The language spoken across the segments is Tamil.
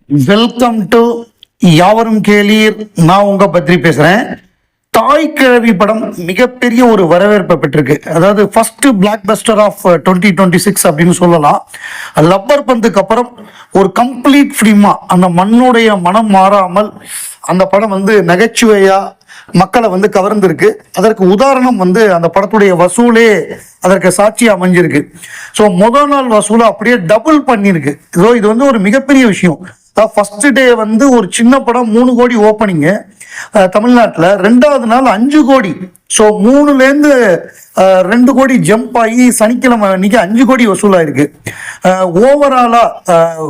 வெல்கம் டு யாவரும் கேளீர். நான் உங்க பத்ரி பேசுறேன். தாய் கிழவி படம் மிகப்பெரிய ஒரு வரவேற்பை பெற்றிருக்கு. அதாவது ஃபர்ஸ்ட் பிளாக் பஸ்டர் ஆஃப் 2026 அப்படின்னு சொல்லலாம். லப்பர் பந்துக்கு அப்புறம் ஒரு கம்ப்ளீட் ஃபிலிமா அந்த மண்ணுடைய மனம் மாறாமல் அந்த படம் நகைச்சுவையா மக்களை கவர்ந்திருக்கு. அதற்கு உதாரணம் அந்த படத்துடைய வசூலே அதற்கு சாட்சியா அமைஞ்சிருக்கு. ஸோ முதல் நாள் வசூலை அப்படியே டபுள் பண்ணியிருக்கு. இது ஒரு மிகப்பெரிய விஷயம். ஃபர்ஸ்ட் டே ஒரு சின்ன படம் 3 கோடி ஓப்பனிங்கு தமிழ்நாட்டில், 2வது நாள் 5 கோடி. ஸோ 3லேருந்து 2 கோடி ஜம்ப் ஆகி சனிக்கிழமை அன்னைக்கு 5 கோடி வசூலாயிருக்கு. ஓவராலா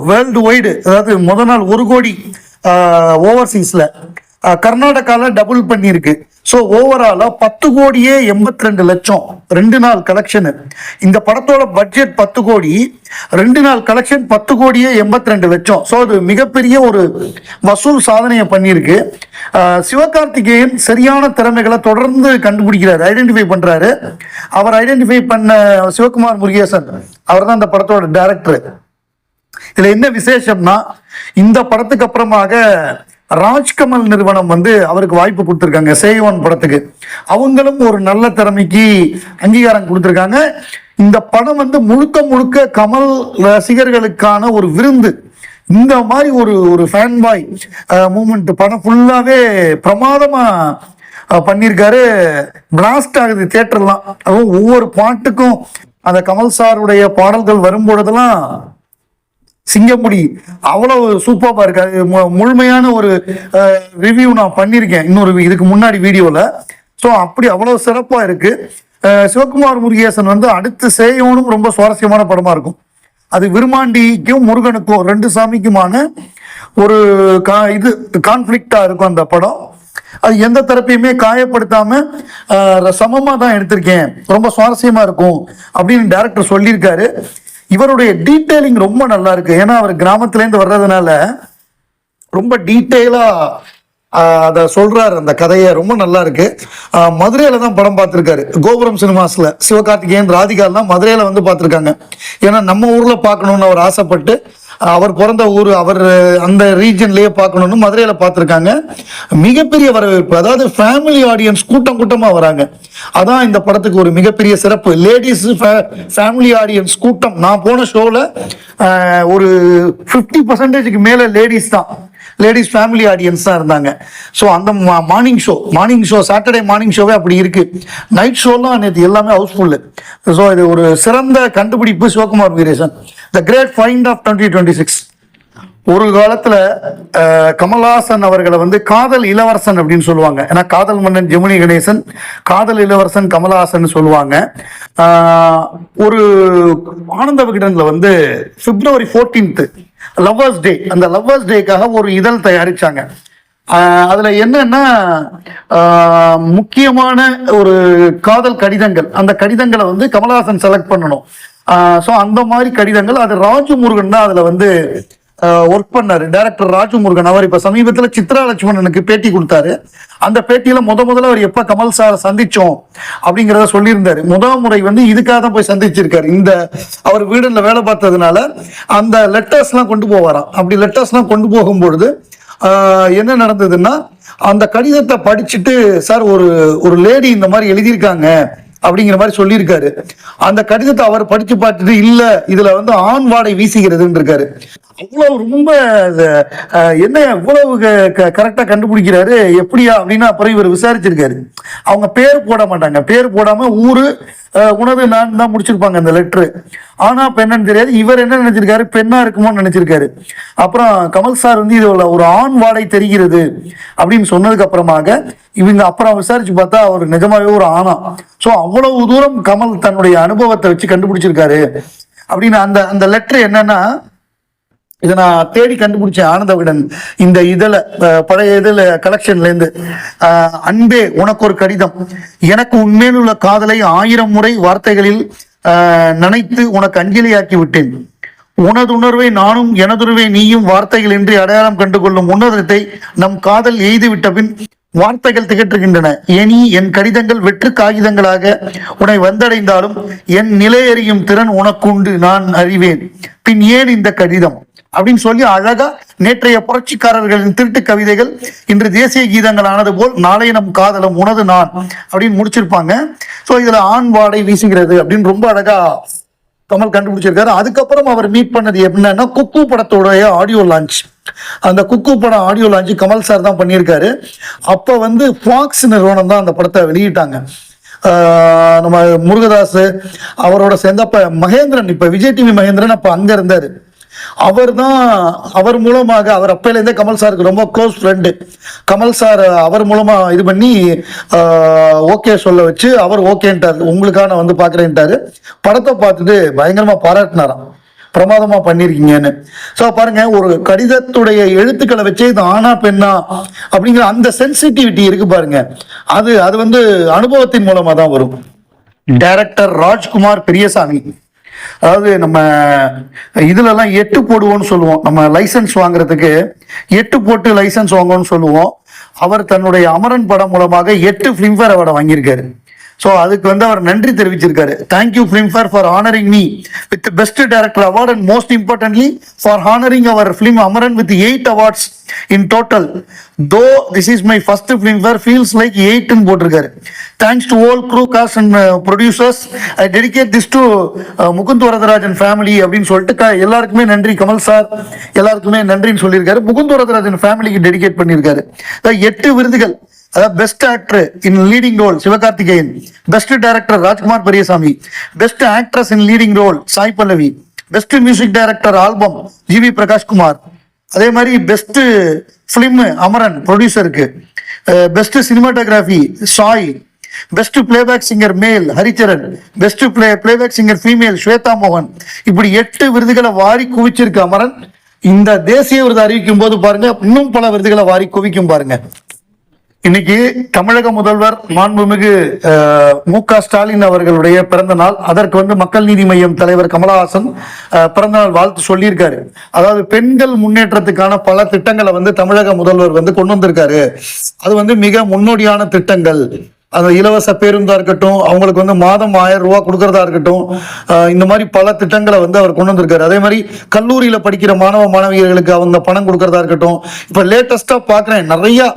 வேர்ல்டு வைடு, அதாவது முதல் நாள் 1 கோடி ஓவர்சீஸ்ல, கர்நாடகாவில் டபுள் பண்ணியிருக்கு. ஸோ ஓவராலா 10 கோடியே 82 லட்சம் 2 நாள் கலெக்ஷனு. இந்த படத்தோட பட்ஜெட் 10 கோடி, 2 நாள் கலெக்ஷன் 10 கோடியே 82 லட்சம். ஸோ அது மிகப்பெரிய ஒரு வசூல் சாதனையை பண்ணியிருக்கு. சிவகார்த்திகேயன் சரியான திறமைகளை தொடர்ந்து கண்டுபிடிக்கிறாரு, ஐடென்டிஃபை பண்றாரு. அவர் ஐடென்டிஃபை பண்ண சிவகுமார் முருகேசன், அவர் தான் இந்த படத்தோட டைரக்டர். இதுல என்ன விசேஷம்னா, இந்த படத்துக்கு அப்புறமாக ராஜ்கமல் நிறுவனம் அவருக்கு வாய்ப்பு கொடுத்துருக்காங்க சேவன் படத்துக்கு. அவங்களும் ஒரு நல்ல திறமைக்கு அங்கீகாரம் கொடுத்துருக்காங்க. இந்த படம் முழுக்க முழுக்க கமல் ரசிகர்களுக்கான ஒரு விருந்து. இந்த மாதிரி ஒரு ஃபேன் பாய் மூமெண்ட் படம் ஃபுல்லாவே பிரமாதமா பண்ணியிருக்காரு. பிளாஸ்ட் ஆகுது தியேட்டர்லாம். அதுவும் ஒவ்வொரு பாட்டுக்கும் அந்த கமல் சாருடைய பாடல்கள் வரும்பொழுதெல்லாம் சிங்கமுடி அவ்வளவு சூப்பராக இருக்காது. முழுமையான ஒரு ரிவ்யூ நான் பண்ணியிருக்கேன் இதுக்கு முன்னாடி வீடியோவில். ஸோ அப்படி அவ்வளவு சிறப்பாக இருக்கு. சிவகுமார் முருகேசன் அடுத்து சேயோனும் ரொம்ப சுவாரஸ்யமான படமா இருக்கும். அது விருமாண்டிக்கும் முருகனுக்கும் 2 சாமிக்குமான ஒரு கான்ஃபிளிக்டா இருக்கும் அந்த படம். அது எந்த தரப்பையுமே காயப்படுத்தாம சமமா தான் எடுத்திருக்கேன், ரொம்ப சுவாரஸ்யமா இருக்கும் அப்படின்னு டைரக்டர் சொல்லியிருக்காரு. இவருடைய டீட்டெயிலிங் ரொம்ப நல்லா இருக்கு. ஏன்னா அவர் கிராமத்துலேருந்து வர்றதுனால ரொம்ப டீட்டெயிலா அதை சொல்றாரு. அந்த கதையை ரொம்ப நல்லா இருக்கு. மதுரையில தான் படம் பார்த்துருக்காரு. கோபுரம் சினிமாஸ்ல சிவகார்த்திகேயன், ராதிகாலாம் மதுரையில பார்த்துருக்காங்க. ஏன்னா நம்ம ஊர்ல பார்க்கணும்னு அவர் ஆசைப்பட்டு, அவர் பிறந்த ஊர், அவர் அந்த ரீஜன்லயே பார்க்கணும்னு மதுரையில பார்த்துருக்காங்க. மிகப்பெரிய வரவேற்பு. அதாவது ஃபேமிலி ஆடியன்ஸ் கூட்டமா வராங்க. அதான் இந்த படத்துக்கு ஒரு மிகப்பெரிய சிறப்பு. லேடிஸ் ஃபேமிலி ஆடியன்ஸ் கூட்டம். நான் போன ஷோல ஒரு 50% மேல லேடிஸ் தான், லேடிஸ் ஃபேமிலி ஆடியன்ஸ் தான் இருந்தாங்க. ஸோ அந்த மார்னிங் ஷோ சாட்டர்டே மார்னிங் ஷோவே அப்படி இருக்கு. நைட் ஷோலாம் நேற்று எல்லாமே ஹவுஸ்ஃபுல்லு. ஸோ இது ஒரு சிறந்த கண்டுபிடிப்பு Sivakumar Murugesan. The great find of 2026. ஒரு காலத்துல கமல்ஹாசன் அவர்களை காதல் இளவரசன் அப்படின்னு சொல்லுவாங்க. ஏன்னா காதல் மன்னன் ஜெமினி கணேசன், காதல் இளவரசன் கமல்ஹாசன் சொல்லுவாங்க. ஒரு ஆனந்த விகடன்ல பிப்ரவரி 14th லவ்வர்ஸ் டே, அந்த லவ்வர்ஸ் டேக்காக ஒரு இதழ் தயாரிச்சாங்க. அதுல என்னன்னா முக்கியமான ஒரு காதல் கடிதங்கள், அந்த கடிதங்களை கமல்ஹாசன் செலக்ட் பண்ணணும். ஸோ அந்த மாதிரி கடிதங்கள், அது ராஜு முருகன் தான் அதுல ஒர்க் பண்ணாரு, டைரக்டர் ராஜு முருகன். அவர் இப்ப சமீபத்துல சித்ரா லட்சுமணனுக்கு பேட்டி கொடுத்தாரு. அந்த பேட்டியில முதல்ல அவர் எப்ப கமல் சார் சந்திச்சோம் அப்படிங்கிறத சொல்லியிருந்தாரு. முறை இதுக்காக தான் போய் சந்திச்சிருக்காரு. இந்த அவர் வீடுல வேலை பார்த்ததுனால அந்த லெட்டர்ஸ் எல்லாம் கொண்டு போவாராம். அப்படி லெட்டர்ஸ் எல்லாம் கொண்டு போகும்பொழுது என்ன நடந்ததுன்னா, அந்த கடிதத்தை படிச்சுட்டு, சார் ஒரு லேடி இந்த மாதிரி எழுதியிருக்காங்க அப்படிங்கிற மாதிரி சொல்லியிருக்காரு. அந்த கடிதத்தை அவர் படிச்சு பார்த்துட்டு, இல்ல இதுல ஆண் வாடை வீசுகிறதுன்னு இருக்காரு. அவ்வளவு ரொம்ப என்ன இவ்வளவு கரெக்டா கண்டுபிடிக்கிறாரு எப்படியா அப்படின்னா, அப்புறம் இவர் விசாரிச்சிருக்காரு. அவங்க பேர் போட மாட்டாங்க, பேர் போடாம ஊரு உனது நான் தான் முடிச்சிருப்பாங்க அந்த லெட்ரு. ஆனா பெண்ணு தெரியாது. இவர் என்ன நினைச்சிருக்காரு, பெண்ணா இருக்குமோன்னு நினைச்சிருக்காரு. அப்புறம் கமல் சார் இதுல ஒரு ஆண் வாடை தெரிகிறது அப்படின்னு சொன்னதுக்கு அப்புறமாக இவங்க அப்புறம் விசாரிச்சு பார்த்தா அவர் நிஜமாவே ஒரு ஆணா. ஸோ அவ்வளவு தூரம் கமல் தன்னுடைய அனுபவத்தை வச்சு கண்டுபிடிச்சிருக்காரு அப்படின்னு. அந்த லெட்டர் என்னன்னா, இதை நான் தேடி கண்டுபிடிச்சேன். ஆனந்த விகடன் இந்த பழைய கலெக்ஷன்ல இருந்து. அன்பே உனக்கு ஒரு கடிதம். எனக்கு உண்மையில் உள்ள காதலை 1000 முறை வார்த்தைகளில் நினைத்து உனக்கு அஞ்சலியாக்கி விட்டேன். உனதுணர்வை நானும் எனதுணர்வை நீயும் வார்த்தைகள் இன்றி அடையாளம் கண்டு கொள்ளும் உன்னதத்தை நம் காதல் எய்து விட்ட பின் வார்த்தைகள் திகற்றுகின்றன. இனி என் கடிதங்கள் வெற்று காகிதங்களாக உன்னை வந்தடைந்தாலும் என் நிலை அறியும் திறன் உனக்குண்டு, நான் அறிவேன். பின் ஏன் இந்த கடிதம்? அப்படின்னு சொல்லி அழகா நேற்றைய புரட்சிக்காரர்களின் திருட்டு கவிதைகள் இன்று தேசிய கீதங்கள் ஆனது போல் நாளை நம் காதலும் உனது நான் அப்படின்னு முடிச்சிருப்பாங்க. ஸோ இதுல ஆண் வாடை வீசுகிறது அப்படின்னு ரொம்ப அழகா கமல் கண்டுபிடிச்சிருக்காரு. அதுக்கப்புறம் அவர் மீட் பண்ணது என்னன்னா குக்கு படத்தோடைய ஆடியோ லான்ச். அந்த குக்கு படம் ஆடியோ லான்ச் கமல் சார் தான் பண்ணியிருக்காரு. அப்போ வந்து ஃபாக்ஸ் நிறுவனம் தான் அந்த படத்தை வெளியிட்டாங்க. நம்ம முருகதாஸ் அவரோட சேர்ந்தப்ப மகேந்திரன், இப்ப விஜய் டிவி மகேந்திரன் அப்ப அங்க இருந்தாரு. அவர் மூலமாக, அவர் அப்பையிலேருந்தே கமல் சாருக்கு ரொம்ப க்ளோஸ் ஃப்ரெண்டு. கமல் சார் அவர் மூலமா இது பண்ணி ஓகே சொல்ல வச்சு அவர் ஓகேன்ட்டார், உங்களுக்காக நான் வந்து பாக்குறேன்ட்டாரு. படத்தை பார்த்துட்டு பயங்கரமா பாராட்டினாராம், பிரமாதமா பண்ணிருக்கீங்கன்னு. ஸோ பாருங்க, ஒரு கடிதத்துடைய எழுத்துக்களை வச்சே இது ஆனா பெண்ணா அப்படிங்கிற அந்த சென்சிட்டிவிட்டி இருக்கு பாருங்க. அது வந்து அனுபவத்தின் மூலமா தான் வரும். டைரக்டர் ராஜ்குமார் பெரியசாமி, அதாவது நம்ம இதுலலாம் 8 போடுவோம்னு சொல்லுவோம், நம்ம லைசன்ஸ் வாங்குறதுக்கு 8 போட்டு லைசன்ஸ் வாங்குவோம்னு சொல்லுவோம். அவர் தன்னுடைய அமரன் படம் மூலமாக 8 ஃபிலிம்ஃபேர் அவார்டை வாங்கியிருக்காரு. ஸோ அதுக்கு வந்து அவர் நன்றி தெரிவிச்சிருக்காரு. Thank you Filmfare for honouring me with best director award and most importantly for honouring our film Amaran with 8 awards in total. Though this is my first filmfare, feels like 8 ன்னு போட்டிருக்காரு. Thanks to all crew, cast and producers. I dedicate this to Mukund Varadarajan family அப்படின்னு சொல்லிட்டு எல்லாருக்குமே நன்றி. கமல் சார் எல்லாருக்குமே நன்றின்னு சொல்லியிருக்காரு. முகுந்த் வரதராஜன் ஃபேமிலிக்கு டெடிகேட் பண்ணியிருக்காரு. 8 விருதுகள், அதாவது best actor in leading role Sivakarthikeyan, best director Rajkumar Periyasamy, best actress in leading role Sai Pallavi, best music director album GV Prakashkumar, அதே மாதிரி பெஸ்ட் பிலிம் அமரன் ப்ரொடியூசருக்கு, best cinematography Sai, best playback singer male Haricharan, best playback singer female Shweta மோகன். இப்படி 8 விருதுகளை வாரி குவிச்சிருக்கு அமரன். இந்த தேசிய விருது அறிவிக்கும் போது பாருங்க, இன்னும் பல விருதுகளை வாரி குவிக்கும் பாருங்க. இன்னைக்கு தமிழக முதல்வர் மாண்புமிகு மு.க. ஸ்டாலின் அவர்களுடைய பிறந்த நாள். அதற்கு வந்து மக்கள் நீதி மய்யம் தலைவர் கமலஹாசன் பிறந்தநாள் வாழ்த்து சொல்லியிருக்காரு. அதாவது பெண்கள் முன்னேற்றத்துக்கான பல திட்டங்களை வந்து தமிழக முதல்வர் வந்து கொண்டு வந்திருக்காரு. அது வந்து மிக முன்னோடியான திட்டங்கள். அந்த இலவச பேருந்தா இருக்கட்டும், அவங்களுக்கு வந்து மாதம் 1000 ரூபாய் கொடுக்கறதா இருக்கட்டும், இந்த மாதிரி பல திட்டங்களை வந்து அவர் கொண்டு வந்திருக்காரு. அதே மாதிரி கல்லூரியில படிக்கிற மாணவ மாணவியர்களுக்கு அவங்க பணம் கொடுக்கறதா இருக்கட்டும். இப்ப லேட்டஸ்டா பாக்குறேன், நிறைய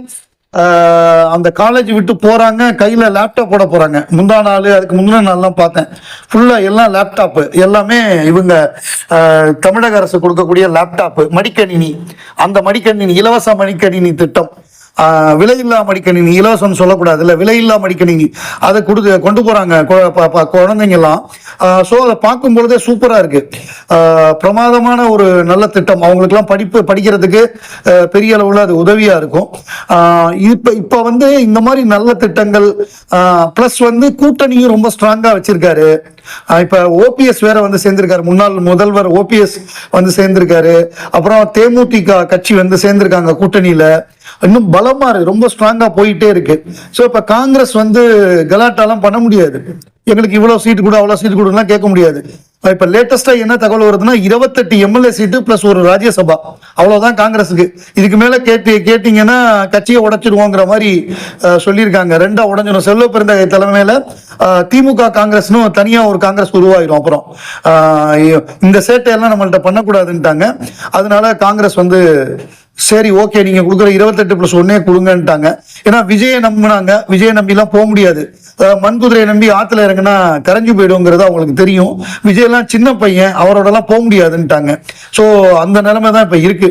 அந்த காலேஜ் விட்டு போறாங்க, கையில லேப்டாப் போட போறாங்க. முந்தா நாள், அதுக்கு முந்தின நாள்லாம் பார்த்தேன், ஃபுல்லா எல்லாம் லேப்டாப், எல்லாமே இவங்க தமிழக அரசு கொடுக்கக்கூடிய லேப்டாப், மடிக்கணினி. அந்த மடிக்கணினி இலவச மடிக்கணினி திட்டம், விலையில்லா மடிக்கணினி, இலவசம் சொல்லக்கூடாது இல்லை, விலையில்லா மடிக்கணினி அதை கொண்டு போறாங்க குழந்தைங்கெல்லாம். ஸோ அதை பார்க்கும் பொழுதே சூப்பரா இருக்கு. பிரமாதமான ஒரு நல்ல திட்டம். அவங்களுக்குலாம் படிக்கிறதுக்கு பெரிய அளவுல அது உதவியா இருக்கும். இப்ப வந்து இந்த மாதிரி நல்ல திட்டங்கள் பிளஸ் வந்து கூட்டணியும் ரொம்ப ஸ்ட்ராங்கா வச்சிருக்காரு. இப்ப ஓபிஎஸ் வேற வந்து சேர்ந்திருக்காரு, முன்னாள் முதல்வர் ஓபிஎஸ் வந்து சேர்ந்திருக்காரு. அப்புறம் தேமுதிக கட்சி வந்து சேர்ந்திருக்காங்க கூட்டணியில. இன்னும் பலமா இருக்கு, ரொம்ப ஸ்ட்ராங்கா போயிட்டே இருக்கு. சோ இப்ப காங்கிரஸ் வந்து கலாட்டாலாம் பண்ண முடியாது, எங்களுக்கு இவ்வளவு சீட்டு கூட அவ்வளவு சீட்டு கொடுலாம் கேட்க முடியாது. இப்ப லேட்டஸ்டா என்ன தகவல் வருதுன்னா 28 எம்எல்ஏ சீட்டு பிளஸ் ஒரு ராஜ்யசபா, அவ்வளவுதான் காங்கிரஸுக்கு. இதுக்கு மேல கேட்டீங்கன்னா கட்சியை உடைச்சிருவோங்கிற மாதிரி சொல்லியிருக்காங்க. 2ஆ உடைஞ்சிடும். செல்வ பெருந்தகை தலைமையில திமுக காங்கிரஸ்னு தனியா ஒரு காங்கிரஸ் உருவாயிரும். அப்புறம் இந்த சேட்டையெல்லாம் நம்மள்ட்ட பண்ணக்கூடாதுன்ட்டாங்க. அதனால காங்கிரஸ் வந்து சரி ஓகே, நீங்க கொடுக்குற 28+1 கொடுங்கன்ட்டாங்க. ஏன்னா விஜயை நம்பினாங்க, விஜயை நம்பிலாம் போக முடியாது. மண்குதிரையை நம்பி ஆத்துல இறங்குனா கரைஞ்சு போயிடுங்கிறது அவங்களுக்கு தெரியும். விஜயெல்லாம் சின்ன பையன், அவரோட எல்லாம் போக முடியாதுன்ட்டாங்க. ஸோ அந்த நிலைமை தான் இப்ப இருக்கு.